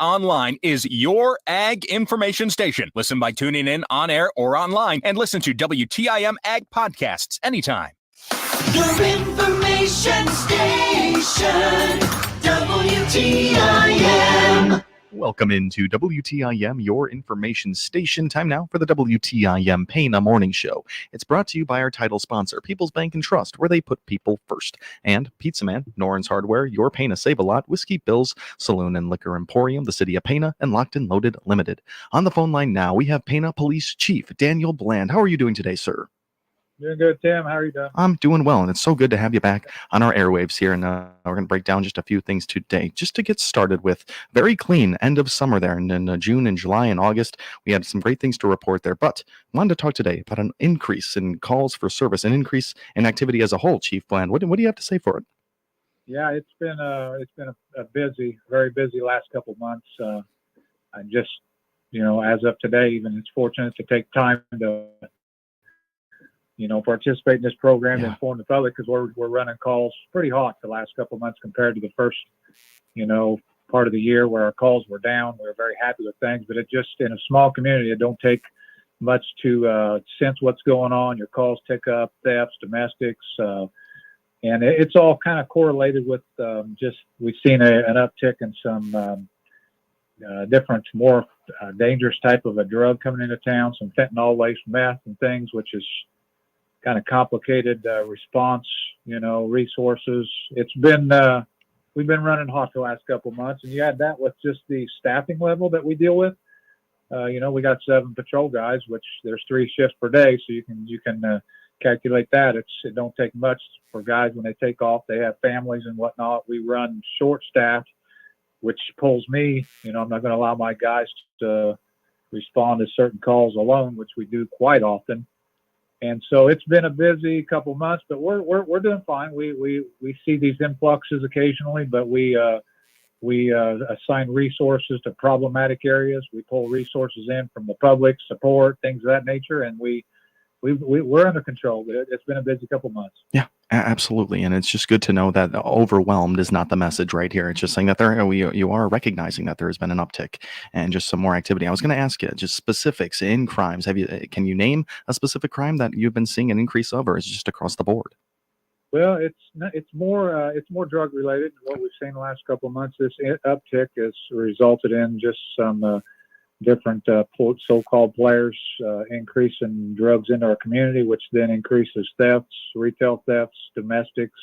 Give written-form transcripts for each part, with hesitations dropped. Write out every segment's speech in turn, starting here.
Online is your ag information station. Listen by tuning in on air or online and listen to WTIM Ag Podcasts anytime. Your information station, WTIM. Welcome into WTIM, your information station. Time now for the WTIM Pana Morning Show. It's brought to you by our title sponsor, People's Bank and Trust, where they put people first. And Pizza Man, Noren's Hardware, Your Pana Save a Lot, Whiskey Bills, Saloon and Liquor Emporium, the City of Pana, and Locked and Loaded Limited. On the phone line now, we have Pana Police Chief Daniel Bland. How are you doing today, sir? Doing good, Tim. How are you doing? I'm doing well, and it's so good to have you back on our airwaves here. And we're going to break down just a few things today. Just to get started with, very clean end of summer there. And in June and July and August, we had some great things to report there. But wanted to talk today about an increase in calls for service, an increase in activity as a whole, Chief Bland. What do you have to say for it? Yeah, it's been a busy, very busy last couple of months. I just, as of today, even it's fortunate to take time to participate in this program to inform the public, because we're running calls pretty hot the last couple of months compared to the first, part of the year where our calls were down. We were very happy with things, but it just, in a small community, it don't take much to sense what's going on. Your calls tick up, thefts, domestics, and it's all kind of correlated with we've seen an uptick in some different, more dangerous type of a drug coming into town, some fentanyl-laced meth and things, which is kind of complicated response, resources. It's been, we've been running hot the last couple of months, and you add that with just the staffing level that we deal with. We got 7 patrol guys, which there's 3 shifts per day, so you can calculate that. It don't take much for guys when they take off. They have families and whatnot. We run short staffed, which pulls me. I'm not going to allow my guys to respond to certain calls alone, which we do quite often. And so it's been a busy couple months, but we're doing fine. We see these influxes occasionally, but we assign resources to problematic areas. We pull resources in from the public, support, things of that nature, and we're under control. But it's been a busy couple months. Yeah, absolutely, and it's just good to know that overwhelmed is not the message right here. It's just saying that you are recognizing that there has been an uptick and just some more activity. I was going to ask you just specifics in crimes. Can you name a specific crime that you've been seeing an increase of, or is it just across the board? Well, it's more drug related. What we've seen the last couple of months, this uptick has resulted in just some different so-called players increase in drugs into our community, which then increases thefts, retail thefts, domestics,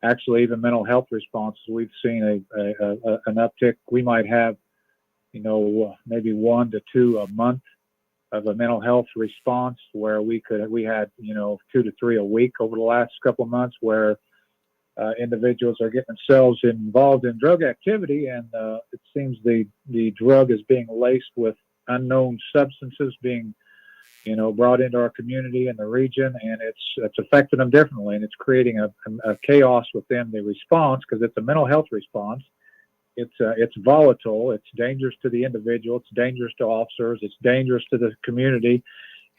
actually even mental health responses. We've seen an uptick. We might have, maybe 1 to 2 a month of a mental health response, where we had 2 to 3 a week over the last couple of months, where individuals are getting themselves involved in drug activity, and it seems the drug is being laced with unknown substances being, brought into our community and the region, and it's affecting them differently, and it's creating a chaos within the response, because it's a mental health response. It's volatile. It's dangerous to the individual. It's dangerous to officers. It's dangerous to the community,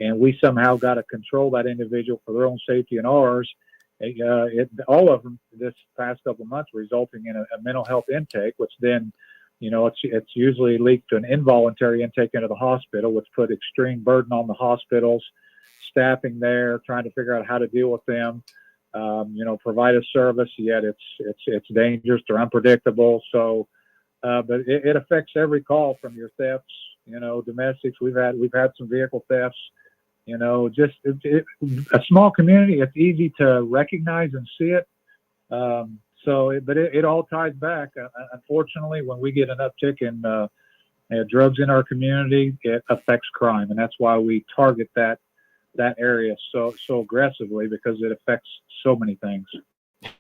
and we somehow got to control that individual for their own safety and ours. All of them this past couple of months resulting in a mental health intake, which then, it's usually leaked to an involuntary intake into the hospital, which put extreme burden on the hospitals, staffing there, trying to figure out how to deal with them, provide a service, yet it's dangerous or unpredictable. So, but it affects every call, from your thefts, domestics. We've had some vehicle thefts. Just a small community, it's easy to recognize and see it. But it all ties back. Unfortunately, when we get an uptick in drugs in our community, it affects crime, and that's why we target that area so aggressively, because it affects so many things.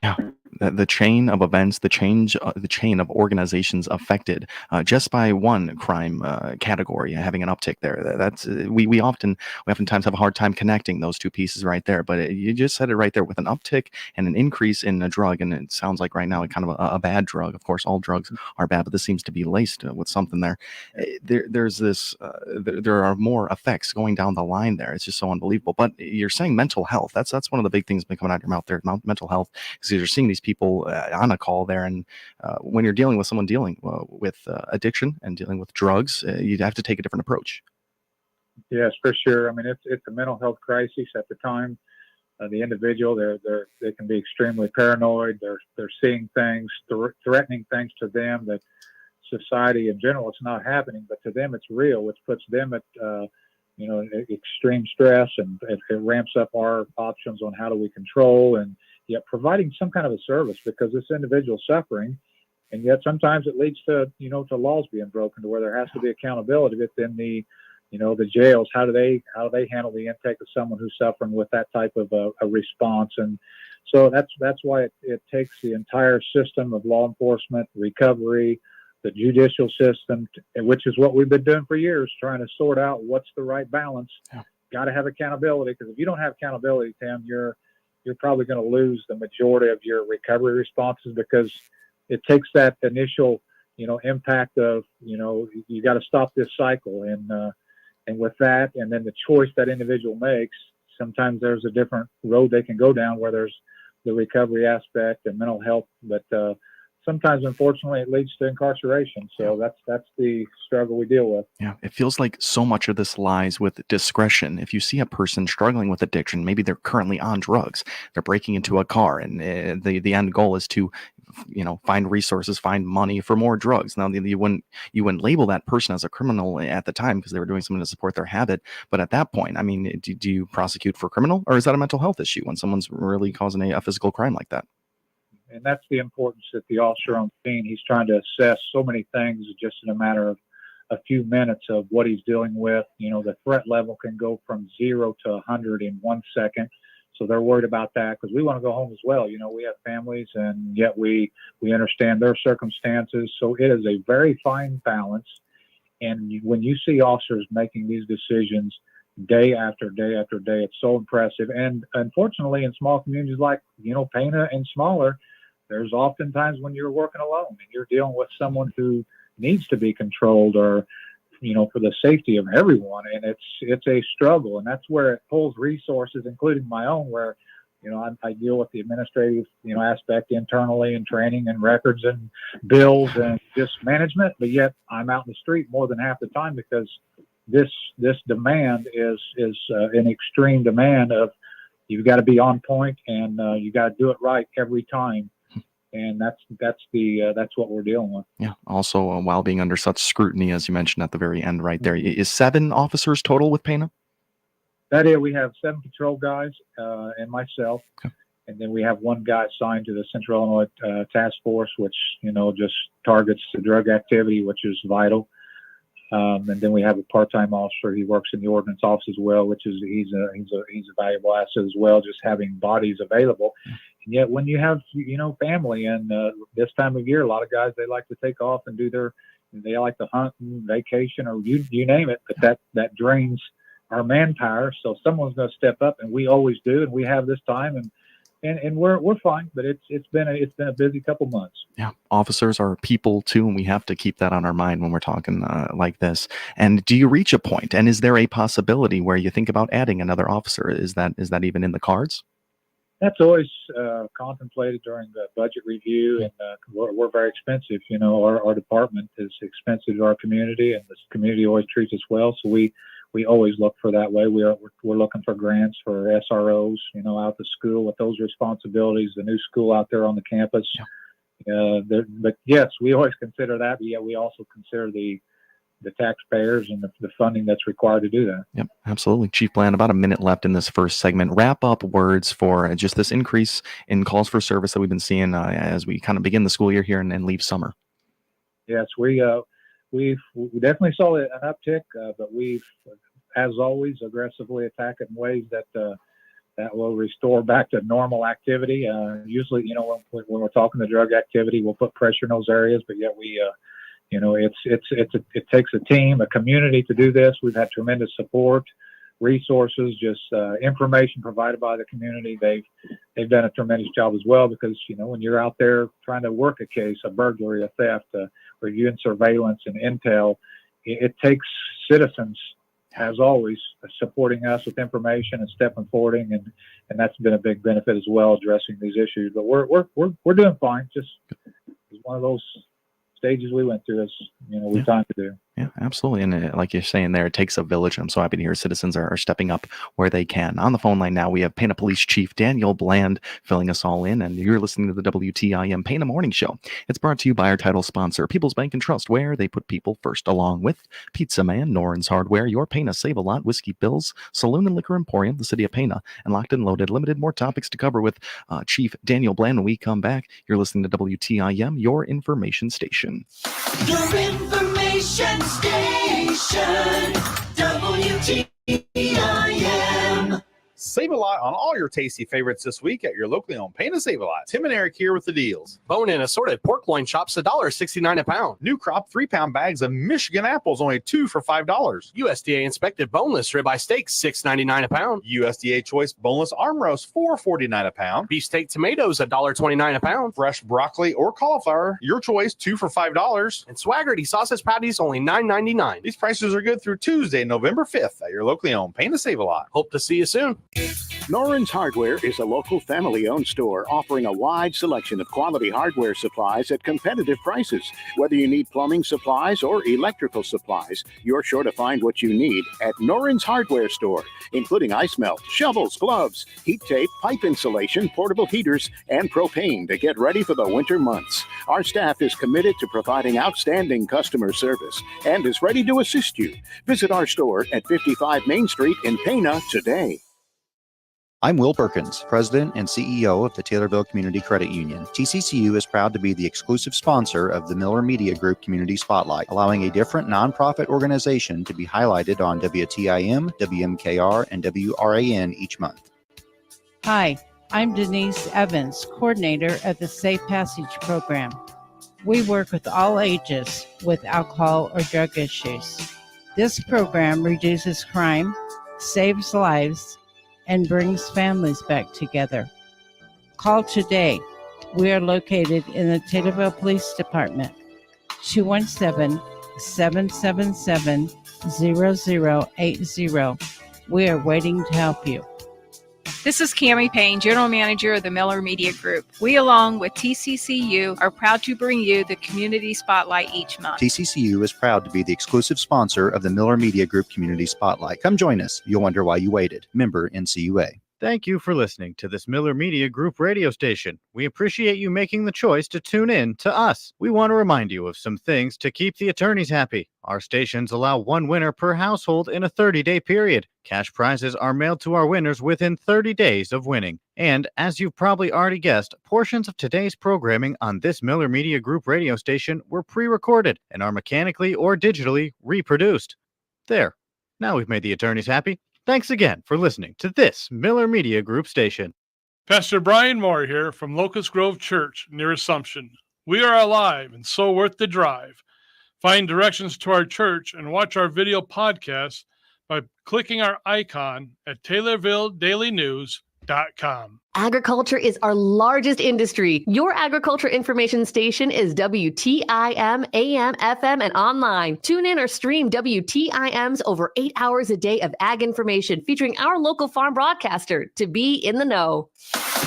Yeah, the chain of events, the chain of organizations affected just by one crime category having an uptick there. That's we oftentimes have a hard time connecting those two pieces right there. But you just said it right there, with an uptick and an increase in a drug, and it sounds like right now kind of a bad drug. Of course, all drugs are bad, but this seems to be laced with something there. There's this. There are more effects going down the line there. It's just so unbelievable. But you're saying mental health. That's one of the big things been coming out of your mouth there. Mental health, because you're seeing these people on a call there. And when you're dealing with someone dealing with addiction and dealing with drugs, you'd have to take a different approach. Yes, for sure. I mean, it's a mental health crisis at the time. The individual, they can be extremely paranoid. They're seeing things, threatening things to them that society in general it's not happening, but to them it's real, which puts them at extreme stress, and it ramps up our options on how do we control, and yet providing some kind of a service, because this individual's suffering, and yet sometimes it leads to laws being broken to where there has to be accountability within the jails. How do they handle the intake of someone who's suffering with that type of a response? And so that's why it takes the entire system of law enforcement, recovery, the judicial system, which is what we've been doing for years, trying to sort out what's the right balance. Yeah. Got to have accountability, because if you don't have accountability, Tim, you're probably going to lose the majority of your recovery responses, because it takes that initial impact of you got to stop this cycle, and with that, and then the choice that individual makes, sometimes there's a different road they can go down, where there's the recovery aspect and mental health, but sometimes, unfortunately, it leads to incarceration. So that's the struggle we deal with. Yeah, it feels like so much of this lies with discretion. If you see a person struggling with addiction, maybe they're currently on drugs, they're breaking into a car, and the end goal is to, find resources, find money for more drugs. Now, you wouldn't label that person as a criminal at the time because they were doing something to support their habit. But at that point, I mean, do you prosecute for criminal, or is that a mental health issue when someone's really causing a physical crime like that? And that's the importance that the officer on scene, he's trying to assess so many things just in a matter of a few minutes of what he's dealing with. The threat level can go from 0 to 100 in 1 second. So they're worried about that, because we want to go home as well. We have families, and yet we understand their circumstances. So it is a very fine balance. And when you see officers making these decisions day after day after day, it's so impressive. And unfortunately, in small communities like, Pana and smaller, there's oftentimes when you're working alone and you're dealing with someone who needs to be controlled, or, for the safety of everyone. And it's a struggle. And that's where it pulls resources, including my own, where, I deal with the administrative, aspect internally, and training and records and bills and just management. But yet I'm out in the street more than half the time, because this demand is an extreme demand of, you've got to be on point, and you got to do it right every time. And that's what we're dealing with. Yeah. Also, while being under such scrutiny, as you mentioned at the very end, right there, is 7 officers total with Pana? That is, we have 7 patrol guys and myself, okay. And then we have 1 guy assigned to the Central Illinois Task Force, which just targets the drug activity, which is vital. And then we have a part-time officer. He works in the ordnance office as well, which is he's a valuable asset as well, just having bodies available. And yet, when you have family, and this time of year, a lot of guys, they like to take off and they like to hunt and vacation, or you name it. But that drains our manpower. So someone's going to step up, and we always do, and we have this time, and we're fine. But it's been a busy couple months. Yeah, officers are people too, and we have to keep that on our mind when we're talking like this. And do you reach a point, and is there a possibility where you think about adding another officer? Is that even in the cards? That's always contemplated during the budget review, and we're very expensive. Our department is expensive to our community, and this community always treats us well. So we always look for that way. We're looking for grants for SROs, out to school with those responsibilities, the new school out there on the campus. Yeah. But yes, we always consider that. But yeah, we also consider the taxpayers and the funding that's required to do that. Yep, absolutely. Chief Bland, about a minute left in this first segment. Wrap up words for just this increase in calls for service that we've been seeing as we kind of begin the school year here and leave summer. Yes, we definitely saw an uptick, but we've, as always, aggressively attacked it in ways that will restore back to normal activity. Usually, when we're talking the drug activity, we'll put pressure in those areas, but yet we it takes a team, a community to do this. We've had tremendous support, resources, just information provided by the community. They've done a tremendous job as well, because when you're out there trying to work a case, a burglary, a theft, reviewing surveillance and intel, it takes citizens as always, supporting us with information and stepping forward, and that's been a big benefit as well, addressing these issues. But we're doing fine. Just it's one of those stages we went through, as we've time to do. Yeah, absolutely. And like you're saying there, it takes a village. I'm so happy to hear citizens are stepping up where they can. On the phone line now, we have Pana Police Chief Daniel Bland filling us all in, and you're listening to the WTIM Pana Morning Show. It's brought to you by our title sponsor, People's Bank and Trust, where they put people first, along with Pizza Man, Noren's Hardware, Your Pana Save a Lot, Whiskey Bills, Saloon and Liquor Emporium, the City of Pana, and Locked and Loaded. Limited, more topics to cover with Chief Daniel Bland when we come back. You're listening to WTIM, your information station. Your information station, WTIM. Save a lot on all your tasty favorites this week at your locally owned Pana Save a Lot. Tim and Eric here with the deals. Bone-in assorted pork loin chops, $1.69 a pound. New crop 3-pound bags of Michigan apples, only 2 for $5. USDA inspected boneless ribeye steaks, $6.99 a pound. USDA choice boneless arm roast, $4.49 a pound. Beefsteak tomatoes, $1.29 a pound. Fresh broccoli or cauliflower, your choice, 2 for $5. And Swaggerty sausage patties, only $9.99. These prices are good through Tuesday, November 5th at your locally owned Pana Save a Lot. Hope to see you soon. Noren's Hardware is a local family-owned store offering a wide selection of quality hardware supplies at competitive prices. Whether you need plumbing supplies or electrical supplies, you're sure to find what you need at Noren's Hardware Store, including ice melt, shovels, gloves, heat tape, pipe insulation, portable heaters, and propane to get ready for the winter months. Our staff is committed to providing outstanding customer service and is ready to assist you. Visit our store at 55 Main Street in Pana today. I'm Will Perkins, President and CEO of the Taylorville Community Credit Union. TCCU is proud to be the exclusive sponsor of the Miller Media Group Community Spotlight, allowing a different nonprofit organization to be highlighted on WTIM, WMKR, and WRAN each month. Hi, I'm Denise Evans, coordinator of the Safe Passage program. We work with all ages with alcohol or drug issues. This program reduces crime, saves lives, and brings families back together. Call today. We are located in the Taylorville Police Department, 217-777-0080. We are waiting to help you. This is Cammie Payne, General Manager of the Miller Media Group. We, along with TCCU, are proud to bring you the Community Spotlight each month. TCCU is proud to be the exclusive sponsor of the Miller Media Group Community Spotlight. Come join us. You'll wonder why you waited. Member NCUA. Thank you for listening to this Miller Media Group radio station. We appreciate you making the choice to tune in to us. We want to remind you of some things to keep the attorneys happy. Our stations allow one winner per household in a 30-day period. Cash prizes are mailed to our winners within 30 days of winning. And as you've probably already guessed, portions of today's programming on this Miller Media Group radio station were pre-recorded and are mechanically or digitally reproduced. There. Now we've made the attorneys happy. Thanks again for listening to this Miller Media Group station. Pastor Brian Moore here from Locust Grove Church near Assumption. We are alive and so worth the drive. Find directions to our church and watch our video podcast by clicking our icon at TaylorvilleDailyNews.com. Agriculture is our largest industry. Your agriculture information station is WTIM, AM, FM, and online. Tune in or stream WTIM's over 8 hours a day of ag information featuring our local farm broadcaster to be in the know.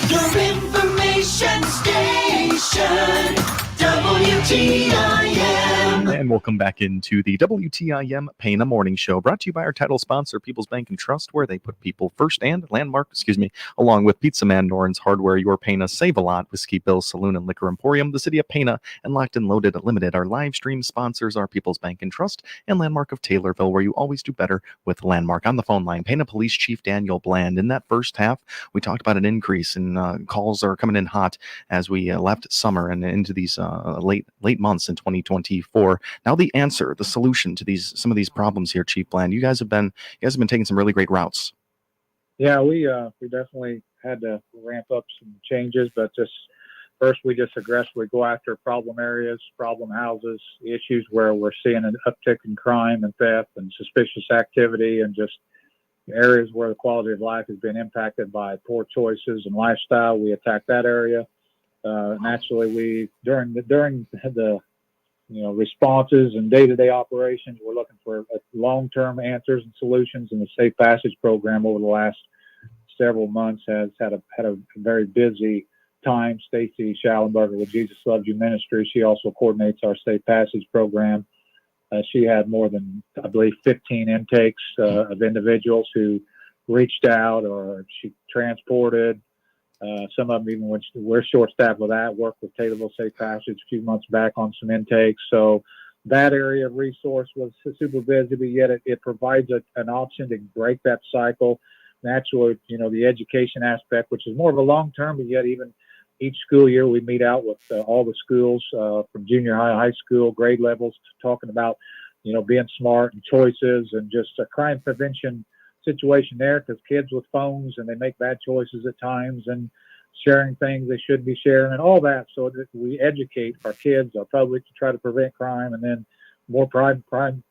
Your information station, WTIM. And welcome back into the WTIM Pana Morning Show, brought to you by our title sponsor, People's Bank and Trust, where they put people first, and Landmark, along with Pizza Man, Noren's Hardware, Your Pana Save a Lot, Whiskey Bills, Saloon and Liquor Emporium, the City of Pana, and Locked and Loaded Limited. Our live stream sponsors are People's Bank and Trust and Landmark of Taylorville, where you always do better with Landmark. On the phone line, Pana Police Chief Daniel Bland. In that first half, we talked about an increase in calls are coming in hot as we left summer and into these late months in 2024. Now the answer, the solution to some of these problems here, Chief Bland. You guys have been taking some really great routes. Yeah, we definitely had to ramp up some changes, but first we just aggressively go after problem areas, problem houses, issues where we're seeing an uptick in crime and theft and suspicious activity, and just areas where the quality of life has been impacted by poor choices and lifestyle. We attack that area. Naturally, during the responses and day-to-day operations. We're looking for long-term answers and solutions, and the Safe Passage program over the last several months has had a very busy time. Stacy Schallenberger with Jesus Loves You Ministry, she also coordinates our Safe Passage program. She had more than, I believe, 15 intakes of individuals who reached out, or she transported. Some of them, even when we're short-staffed with that, worked with Taylorville Safe Passage a few months back on some intakes. So that area of resource was super busy, but yet it provides an option to break that cycle. Naturally, the education aspect, which is more of a long-term, but yet even each school year we meet out with all the schools from junior high school, grade levels, talking about, being smart and choices and just a crime prevention situation there, because kids with phones and they make bad choices at times and sharing things they shouldn't be sharing and all that. So that we educate our kids, our public, to try to prevent crime, and then more crime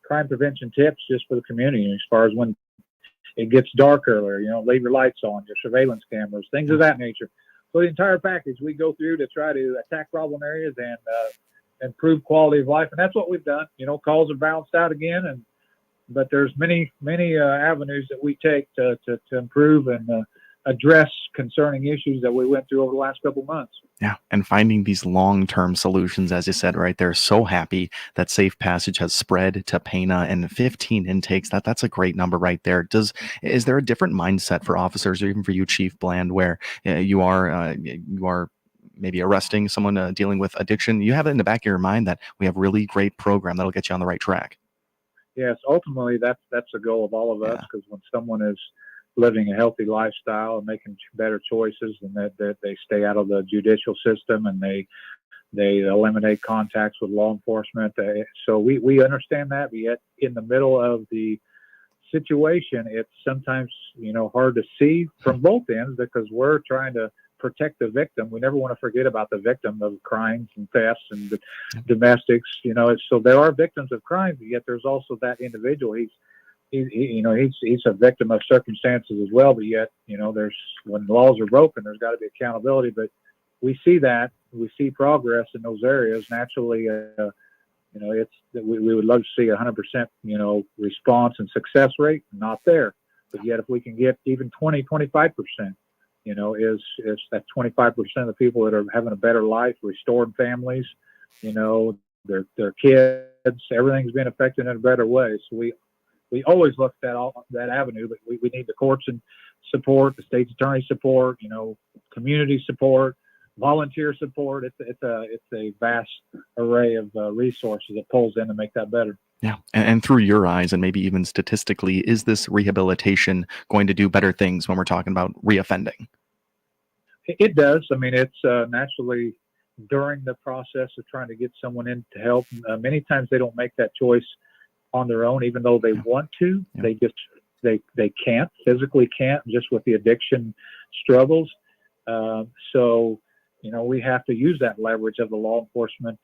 prevention tips just for the community as far as when it gets dark earlier, leave your lights on, your surveillance cameras, things of that nature. So the entire package we go through to try to attack problem areas and improve quality of life, and that's what we've done. Calls are balanced out again, but there's many avenues that we take to improve and address concerning issues that we went through over the last couple of months. Yeah, and finding these long-term solutions, as you said, right there. So happy that Safe Passage has spread to Pana, and 15 intakes. That's a great number right there. Is there a different mindset for officers, or even for you, Chief Bland, where you are maybe arresting someone dealing with addiction? You have it in the back of your mind that we have really great program that'll get you on the right track. Yes, ultimately that's the goal of all of us, because when someone is living a healthy lifestyle and making better choices, and that they stay out of the judicial system and they eliminate contacts with law enforcement. So we understand that, but yet in the middle of the situation, it's sometimes hard to see from both ends, because we're trying to protect the victim. We never want to forget about the victim of crimes and thefts and domestics. So there are victims of crime, but yet there's also that individual. He's a victim of circumstances as well, but yet, there's, when laws are broken, there's got to be accountability. But we see progress in those areas. Naturally, we would love to see 100%, response and success rate, not there. But yet if we can get even 25%, is that 25% of the people that are having a better life, restored families, their kids, everything's been affected in a better way. So we always look at that avenue, but we need the courts and support, the state's attorney support, community support, volunteer support. It's a vast array of resources that pulls in to make that better. Yeah, and through your eyes, and maybe even statistically, is this rehabilitation going to do better things when we're talking about reoffending? It does. I mean, it's naturally during the process of trying to get someone in to help. Many times they don't make that choice on their own, even though they want to. They just they can't, physically can't, just with the addiction struggles. So we have to use that leverage of the law enforcement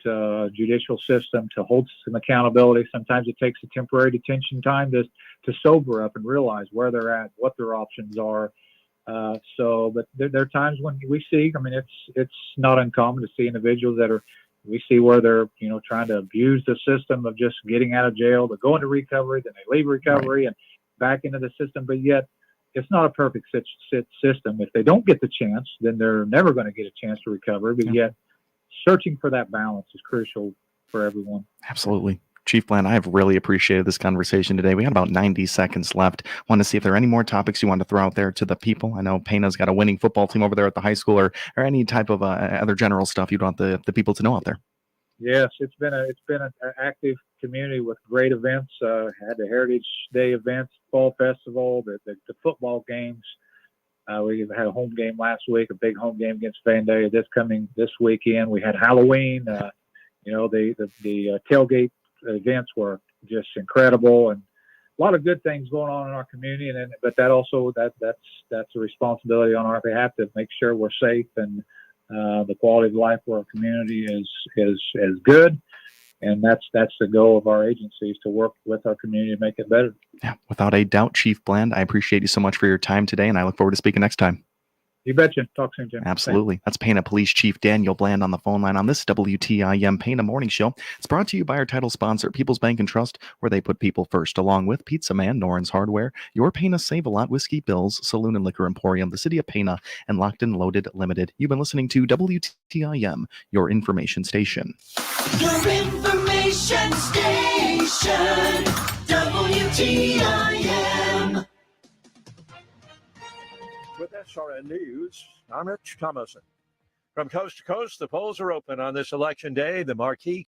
judicial system to hold some accountability. Sometimes it takes a temporary detention time to sober up and realize where they're at, what their options are. But there are times when we see, it's not uncommon to see individuals we see where they're, trying to abuse the system of just getting out of jail, to go into recovery, then they leave recovery and back into the system. But yet it's not a perfect system. If they don't get the chance, then they're never going to get a chance to recover. But yet searching for that balance is crucial for everyone. Absolutely. Chief Bland, I have really appreciated this conversation today. We got about 90 seconds left. Want to see if there are any more topics you want to throw out there to the people. I know Pana's got a winning football team over there at the high school, or any type of other general stuff you'd want the people to know out there. Yes, it's been an active community with great events. Had the Heritage Day events, Fall Festival, the football games. We had a home game last week, a big home game against Van Day. This weekend, we had Halloween. The tailgate events were just incredible, and a lot of good things going on in our community. But that also that's a responsibility on our behalf to make sure we're safe and the quality of life for our community is good. And that's the goal of our agencies, to work with our community to make it better. Yeah, without a doubt, Chief Bland, I appreciate you so much for your time today, and I look forward to speaking next time. You betcha. Talk soon, Jim. Absolutely. That's Pana Police Chief Daniel Bland on the phone line on this WTIM Pana Morning Show. It's brought to you by our title sponsor, People's Bank and Trust, where they put people first, along with Pizza Man, Noren's Hardware, Your Pana Save-A-Lot, Whiskey Bills, Saloon and Liquor Emporium, the City of Pana, and Locked and Loaded Limited. You've been listening to WTIM, your information station. Your information station, WTIM. With SRN News, I'm Rich Thomason. From coast to coast, the polls are open on this election day. The marquee